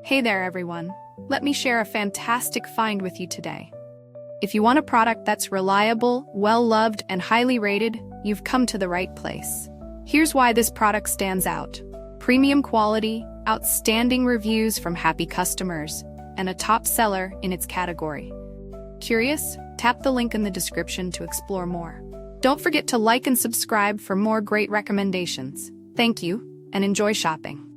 Hey there, everyone. Let me share a fantastic find with you today. If you want a product that's reliable, well-loved, and highly rated, you've come to the right place. Here's why this product stands out. Premium quality, outstanding reviews from happy customers, and a top seller in its category. Curious? Tap the link in the description to explore more. Don't forget to like and subscribe for more great recommendations. Thank you, and enjoy shopping.